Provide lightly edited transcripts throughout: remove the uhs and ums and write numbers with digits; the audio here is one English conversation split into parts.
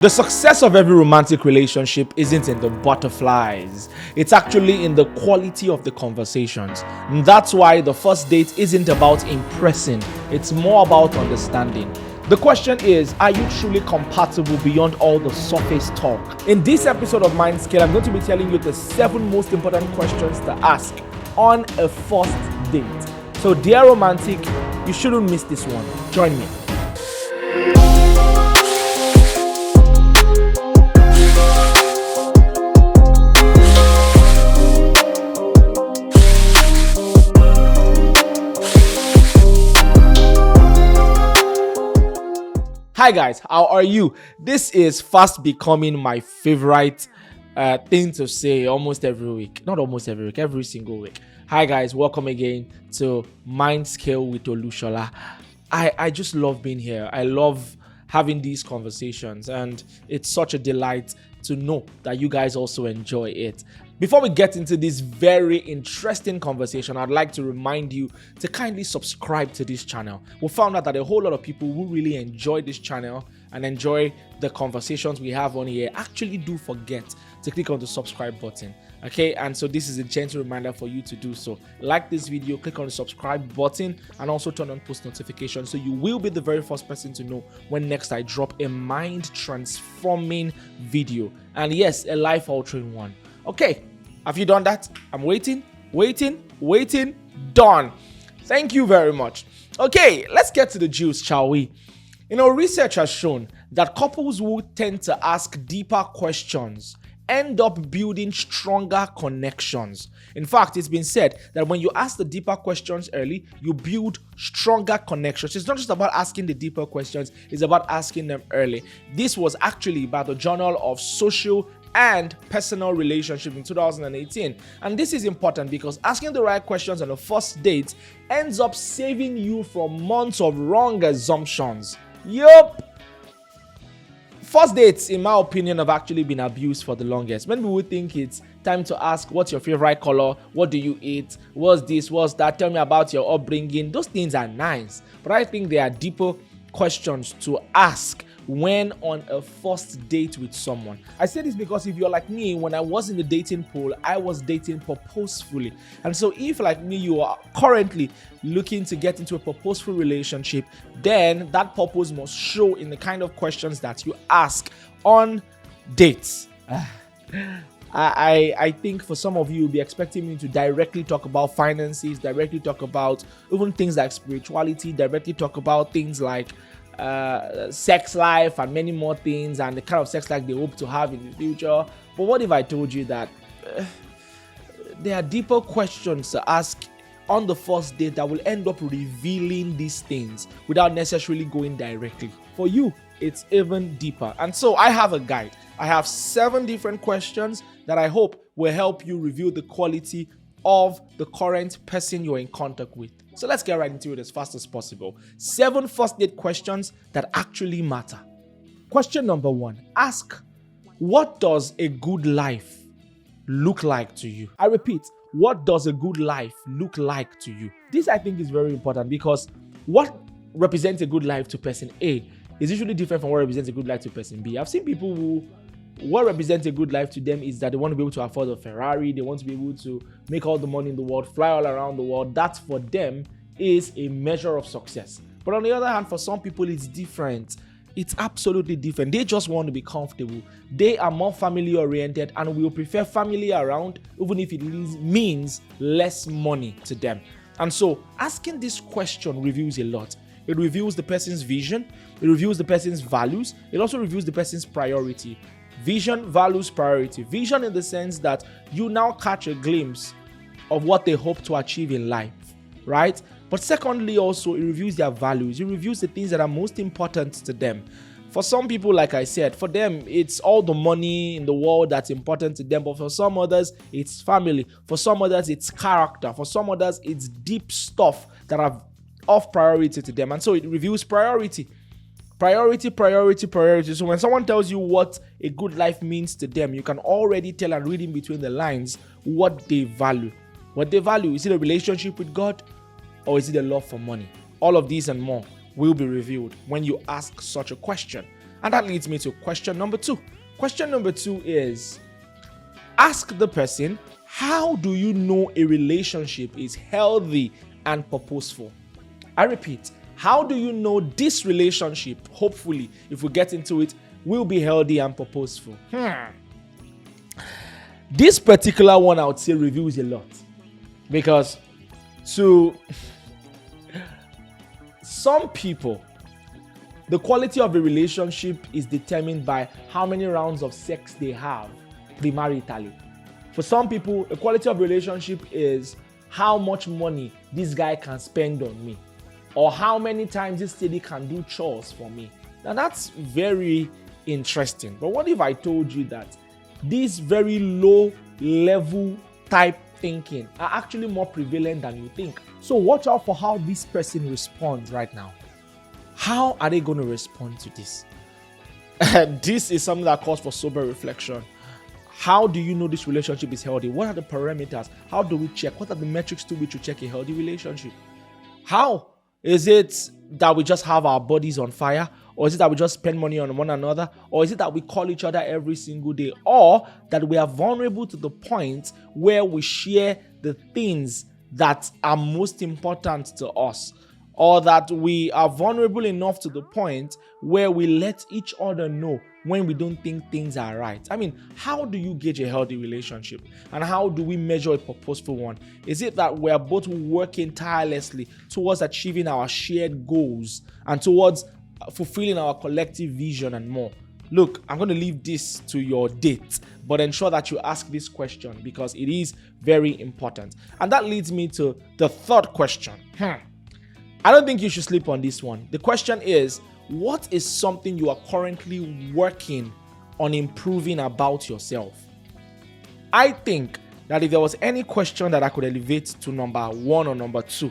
The success of every romantic relationship isn't in the butterflies. It's actually in the quality of the conversations. And that's why the first date isn't about impressing, it's more about understanding. The question is, are you truly compatible beyond all the surface talk? In this episode of Mindscale, I'm going to be telling you the 7 most important questions to ask on a first date. So dear romantic, you shouldn't miss this one. Join me. Hi guys, how are you? This is fast becoming my favorite thing to say almost every week. Not almost every week, every single week. Hi guys, welcome again to Mindscale with Olushola. I just love being here. I love having these conversations, and it's such a delight to know that you guys also enjoy it. Before we get into this very interesting conversation, I'd like to remind you to kindly subscribe to this channel. We found out that a whole lot of people who really enjoy this channel and enjoy the conversations we have on here actually do forget to click on the subscribe button. Okay, and so this is a gentle reminder for you to do so. Like this video, click on the subscribe button, and also turn on post notifications so you will be the very first person to know when next I drop a mind transforming video, and yes, a life altering one. Okay, have you done that? I'm waiting. Done. Thank you very much. Okay, let's get to the juice, shall we? Research has shown that couples who tend to ask deeper questions end up building stronger connections. In fact, it's been said that when you ask the deeper questions early, you build stronger connections. It's not just about asking the deeper questions, it's about asking them early. This was actually by the Journal of Social and Personal Relationship in 2018. And this is important because asking the right questions on a first date ends up saving you from months of wrong assumptions. Yup. First dates, in my opinion, have actually been abused for the longest. Many people think it's time to ask, what's your favorite color? What do you eat? What's this? What's that? Tell me about your upbringing. Those things are nice, but I think there are deeper questions to ask when on a first date with someone. I say this because if you're like me, when I was in the dating pool, I was dating purposefully. And so if like me, you are currently looking to get into a purposeful relationship, then that purpose must show in the kind of questions that you ask on dates. I think for some of you, you'll be expecting me to directly talk about finances, directly talk about even things like spirituality, directly talk about things like sex life and many more things, and the kind of sex life they hope to have in the future. But what if I told you that there are deeper questions to ask on the first date that will end up revealing these things without necessarily going directly? For you, it's even deeper. And so I have a guide. I have 7 different questions that I hope will help you reveal the quality of the current person you're in contact with. So let's get right into it as fast as possible. 7 first date questions that actually matter. Question number 1. Ask, what does a good life look like to you? I repeat, what does a good life look like to you? This I think is very important because what represents a good life to person A is usually different from what represents a good life to person B. I've seen people who what represents a good life to them is that they want to be able to afford a Ferrari, they want to be able to make all the money in the world, fly all around the world. That for them is a measure of success. But on the other hand, for some people, it's different. It's absolutely different. They just want to be comfortable. They are more family oriented and will prefer family around, even if it means less money to them. And so asking this question reveals a lot. It reveals the person's vision, it reveals the person's values, it also reveals the person's priority. Vision, values, priority. Vision in the sense that you now catch a glimpse of what they hope to achieve in life, right? But secondly, also, it reveals their values. It reveals the things that are most important to them. For some people, like I said, for them, it's all the money in the world that's important to them. But for some others, it's family. For some others, it's character. For some others, it's deep stuff that are of priority to them. And so it reveals priority. Priority. So when someone tells you what a good life means to them, you can already tell and read in between the lines what they value. What they value, is it a relationship with God or is it a love for money? All of these and more will be revealed when you ask such a question. And that leads me to question number 2. Question number 2 is, ask the person, how do you know a relationship is healthy and purposeful? I repeat, how do you know this relationship, hopefully, if we get into it, will be healthy and purposeful? This particular one, I would say, reveals a lot. Because to some people, the quality of a relationship is determined by how many rounds of sex they have premaritally. For some people, the quality of a relationship is how much money this guy can spend on me, or how many times this lady can do chores for me. Now that's very interesting. But what if I told you that these very low level type thinking are actually more prevalent than you think? So watch out for how this person responds right now. How are they going to respond to this? This is something that calls for sober reflection. How do you know this relationship is healthy? What are the parameters? How do we check? What are the metrics to which we check a healthy relationship? How is it that we just have our bodies on fire? Or is it that we just spend money on one another? Or is it that we call each other every single day? Or that we are vulnerable to the point where we share the things that are most important to us? Or that we are vulnerable enough to the point where we let each other know when we don't think things are right? I mean, how do you gauge a healthy relationship? And how do we measure a purposeful one? Is it that we're both working tirelessly towards achieving our shared goals and towards fulfilling our collective vision and more? Look, I'm going to leave this to your date, but ensure that you ask this question because it is very important. And that leads me to the third question. I don't think you should sleep on this one. The question is, what is something you are currently working on improving about yourself? I think that if there was any question that I could elevate to number 1 or number 2,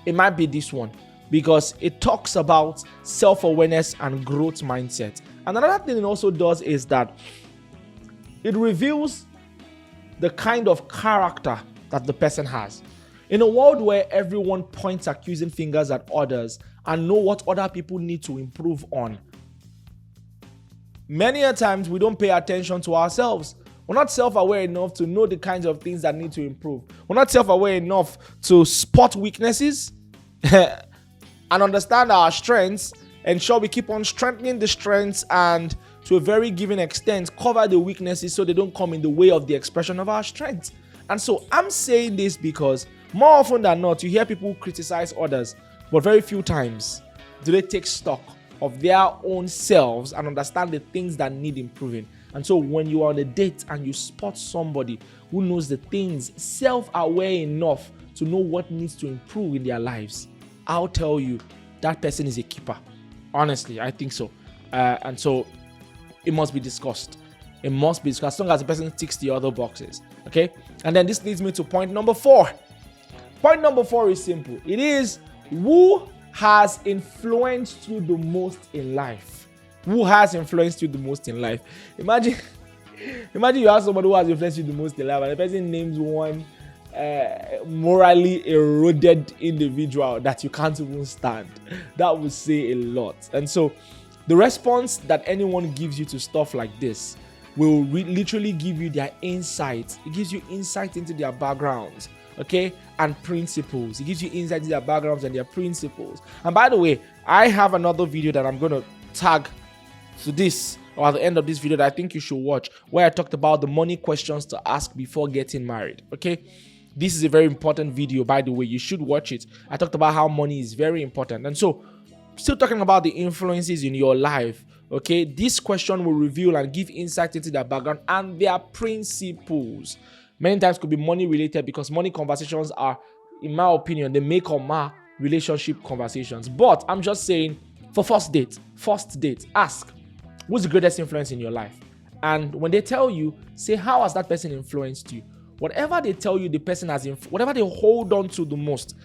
it might be this one, because it talks about self-awareness and growth mindset. And another thing it also does is that it reveals the kind of character that the person has. In a world where everyone points accusing fingers at others and know what other people need to improve on, many a times we don't pay attention to ourselves. We're not self-aware enough to know the kinds of things that need to improve. We're not self-aware enough to spot weaknesses and understand our strengths, ensure we keep on strengthening the strengths, and to a very given extent cover the weaknesses so they don't come in the way of the expression of our strengths. And so I'm saying this because more often than not, you hear people criticize others, but very few times do they take stock of their own selves and understand the things that need improving. And so when you are on a date and you spot somebody who knows the things, self-aware enough to know what needs to improve in their lives, I'll tell you, that person is a keeper. Honestly, I think so. And so it must be discussed. It must be discussed as long as the person ticks the other boxes. Okay? And then this leads me to point number 4. Point number 4 is simple. It is, who has influenced you the most in life? Who has influenced you the most in life? Imagine you have somebody who has influenced you the most in life and the person names one morally eroded individual that you can't even stand. That would say a lot. And so the response that anyone gives you to stuff like this will literally give you their insight. It gives you insight into their backgrounds, okay, and principles. It gives you insight into their backgrounds and their principles. And by the way, I have another video that I'm going to tag to this, or at the end of this video, that I think you should watch, where I talked about the money questions to ask before getting married. Okay, this is a very important video, by the way. You should watch it. I talked about how money is very important. And so, still talking about the influences in your life, okay, this question will reveal and give insight into their background and their principles. Many times could be money related, because money conversations are, in my opinion, the make or mar relationship conversations. But I'm just saying, for first date, ask, who's the greatest influence in your life? And when they tell you, say, how has that person influenced you? Whatever they tell you the person has, whatever they hold on to the most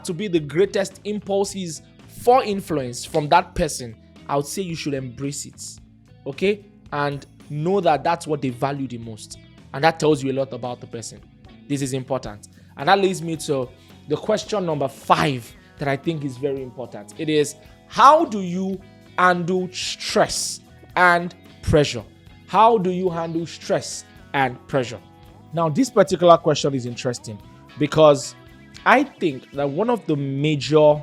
to be the greatest impulses for influence from that person, I would say you should embrace it, okay? And know that that's what they value the most. And that tells you a lot about the person. This is important. And that leads me to the question number 5 that I think is very important. It is, how do you handle stress and pressure? How do you handle stress and pressure? Now, this particular question is interesting because I think that one of the major,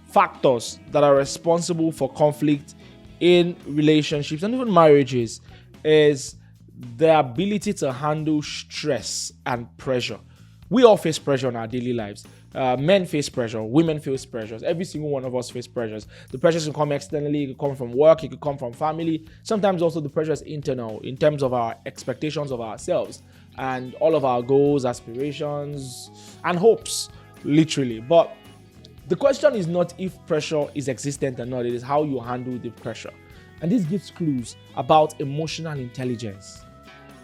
factors that are responsible for conflict in relationships and even marriages is the ability to handle stress and pressure. We all face pressure in our daily lives. Men face pressure, women face pressures. Every single one of us face pressures. The pressures can come externally, it could come from work, it could come from family. Sometimes also the pressure is internal in terms of our expectations of ourselves and all of our goals, aspirations, and hopes, literally. But the question is not if pressure is existent or not, it is how you handle the pressure. And this gives clues about emotional intelligence.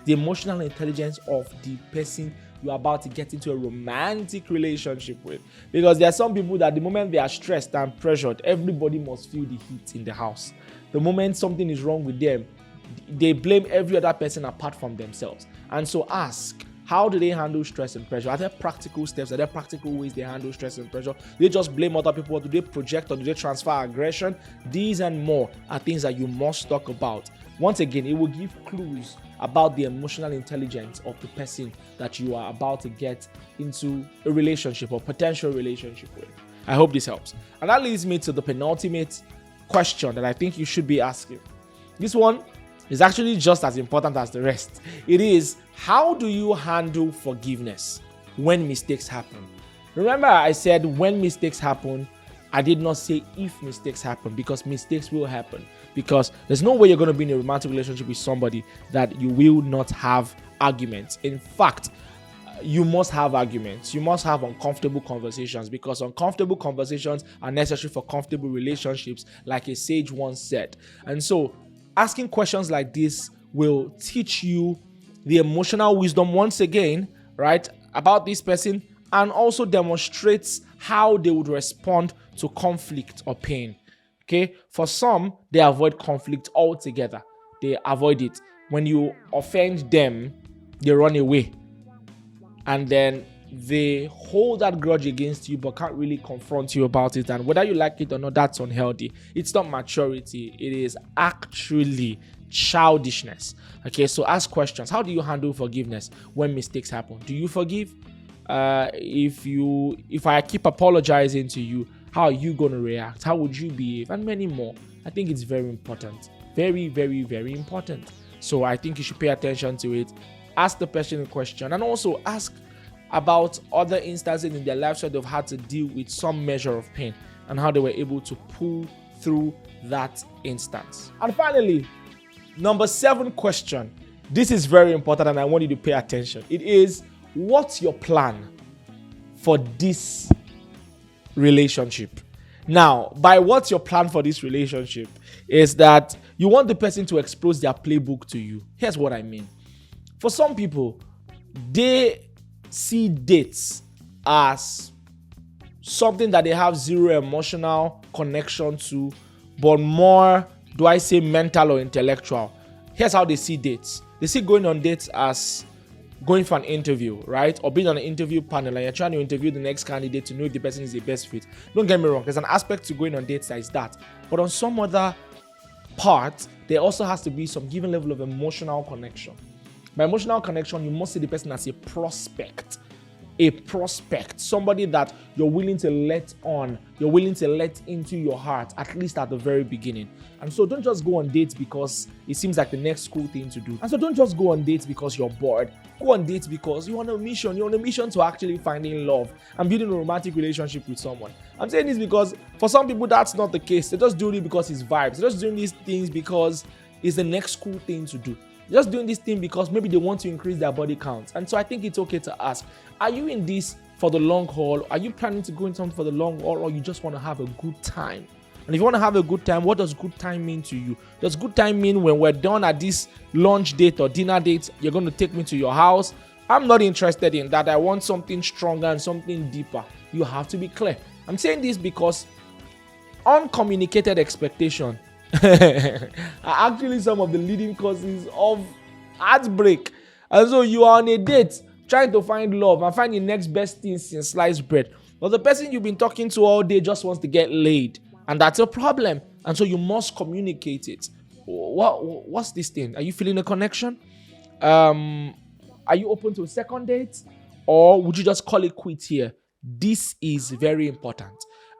The emotional intelligence of the person you're about to get into a romantic relationship with. Because there are some people that the moment they are stressed and pressured, everybody must feel the heat in the house. The moment something is wrong with them, they blame every other person apart from themselves. And so ask, how do they handle stress and pressure? Are there practical steps? Are there practical ways they handle stress and pressure? Do they just blame other people? Do they project or do they transfer aggression? These and more are things that you must talk about. Once again, it will give clues about the emotional intelligence of the person that you are about to get into a relationship or potential relationship with. I hope this helps. And that leads me to the penultimate question that I think you should be asking. This one is actually just as important as the rest. It is, how do you handle forgiveness when mistakes happen? Remember, I said when mistakes happen, I did not say if mistakes happen, because mistakes will happen. Because there's no way you're going to be in a romantic relationship with somebody that you will not have arguments. In fact, you must have arguments. You must have uncomfortable conversations, because uncomfortable conversations are necessary for comfortable relationships, like a sage once said. And so asking questions like this will teach you the emotional wisdom once again, right, about this person, and also demonstrates how they would respond to conflict or pain. Okay, for some, they avoid conflict altogether. They avoid it. When you offend them, they run away. And then they hold that grudge against you, but can't really confront you about it. And whether you like it or not, that's unhealthy. It's not maturity. It is actually childishness. Okay, so ask questions. How do you handle forgiveness when mistakes happen? Do you forgive? If I keep apologizing to you, how are you going to react? How would you behave? And many more. I think it's very important. Very, very, very important. So I think you should pay attention to it. Ask the person a question, and also ask about other instances in their lives where they've had to deal with some measure of pain and how they were able to pull through that instance. And finally, number 7 question. This is very important and I want you to pay attention. It is, what's your plan for this relationship? Now, by what's your plan for this relationship is that you want the person to expose their playbook to you. Here's what I mean. For some people, they see dates as something that they have zero emotional connection to, but more, mental or intellectual. Here's how they see dates. They see going on dates as going for an interview, right? Or being on an interview panel and you're trying to interview the next candidate to know if the person is the best fit. Don't get me wrong, there's an aspect to going on dates that is that. But on some other part, there also has to be some given level of emotional connection. By emotional connection, you must see the person as a prospect. A prospect, somebody that you're willing to let on, you're willing to let into your heart, at least at the very beginning. And so don't just go on dates because it seems like the next cool thing to do. And so don't just go on dates because you're bored. Go on dates because you're on a mission. You're on a mission to actually finding love and building a romantic relationship with someone. I'm saying this because for some people, that's not the case. They're just doing it because it's vibes. They're just doing these things because it's the next cool thing to do. Just doing this thing because maybe they want to increase their body count. And so I think it's okay to ask, are you in this for the long haul? Are you planning to go in something for the long haul, or you just want to have a good time? And if you want to have a good time, what does good time mean to you? Does good time mean when we're done at this lunch date or dinner date, you're going to take me to your house? I'm not interested in that. I want something stronger and something deeper. You have to be clear. I'm saying this because uncommunicated expectation are actually some of the leading causes of heartbreak. And so you are on a date trying to find love and find the next best thing since sliced bread. But the person you've been talking to all day just wants to get laid, and that's a problem. And so you must communicate it. What's this thing? Are you feeling a connection? Are you open to a second date, or would you just call it quits here? This is very important.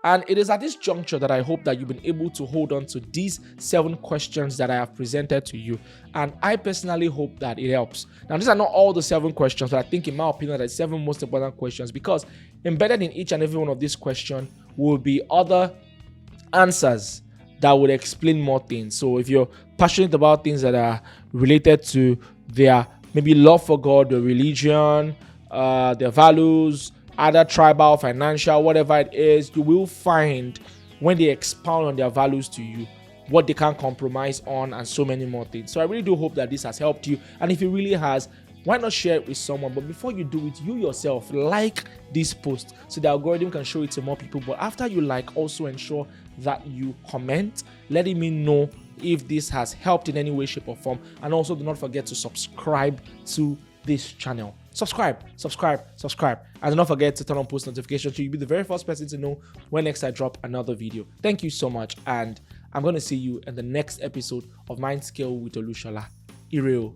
And it is at this juncture that I hope that you've been able to hold on to these 7 questions that I have presented to you. And I personally hope that it helps. Now, these are not all the 7 questions, but I think, in my opinion, that 7 most important questions, because embedded in each and every one of these questions will be other answers that would explain more things. So if you're passionate about things that are related to their maybe love for God, their religion, their values, either tribal, financial, whatever it is, you will find, when they expound on their values to you, what they can't compromise on, and so many more things. So I really do hope that this has helped you. And if it really has, why not share it with someone? But before you do it, you yourself like this post so the algorithm can show it to more people. But after you like, also ensure that you comment, letting me know if this has helped in any way, shape, or form. And also do not forget to subscribe to this channel. Subscribe. And do not forget to turn on post notifications so you'll be the very first person to know when next I drop another video. Thank you so much, and I'm going to see you in the next episode of Mindscale with Olushola. Ireo.